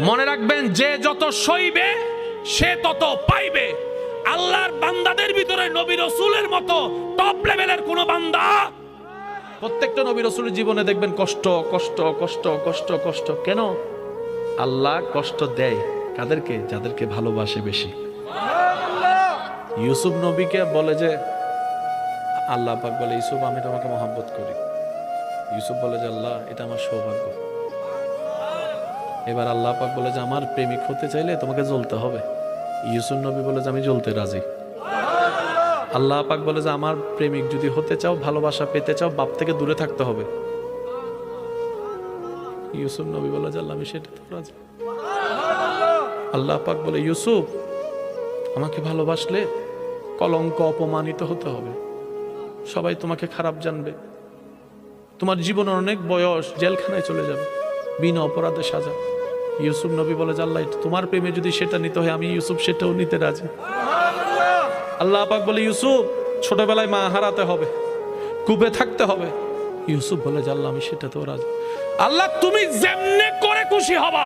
মনে রাখবেন, যে যত সইবে সে তত পাইবে। আল্লাহর বান্দাদের ভিতরে নবী রাসূলের মতো টপ লেভেলের কোন বান্দা, প্রত্যেকটা নবী রাসূলের জীবনে দেখবেন কষ্ট কষ্ট কষ্ট কষ্ট কষ্ট। কেন? আল্লাহ কষ্ট দেয় কাদেরকে? যাদেরকে ভালোবাসে বেশি। ইউসুফ নবীকে বলে যে, আল্লাহ পাক বলে, ইউসুফ আমি তোমাকে মহব্বত করি। ইউসুফ বলে যে, আল্লাহ এটা আমার সৌভাগ্য। এবার আল্লাহ পাক বলে যে, আমার প্রেমিক হতে চাইলে তোমাকে জ্বলতে হবে। ইউসুফ নবী বলে যে, আমি জ্বলতে রাজি। আল্লাহ পাক বলে যে, আমার প্রেমিক যদি হতে চাও, ভালোবাসা পেতে চাও, বাপ থেকে দূরে থাকতে হবে। ইউসুফ নবী বলে যে, আল্লাহ আমি সেটাতে রাজি। আল্লাহ পাক বলে, ইউসুফ আমাকে ভালোবাসলে কলঙ্ক অপমানিত হতে হবে, সবাই তোমাকে খারাপ জানবে, তোমার জীবনের অনেক বয়স জেলখানায় চলে যাবে, বিনা অপরাধে সাজা। ইউসুফ নবী বলে যে, আল্লাহ তোমার প্রেমে যদি সেটা নিতে হয়, আমি ইউসুফ সেটাও নিতে রাজি। আল্লাহ পাক বলে, ইউসুফ ছোটবেলায় মা হারাতে হবে, কূপে থাকতে হবে। ইউসুফ বলে যে, আল্লাহ আমি সেটাতেও রাজি। আল্লাহ তুমি যেমনে করে খুশি হবা।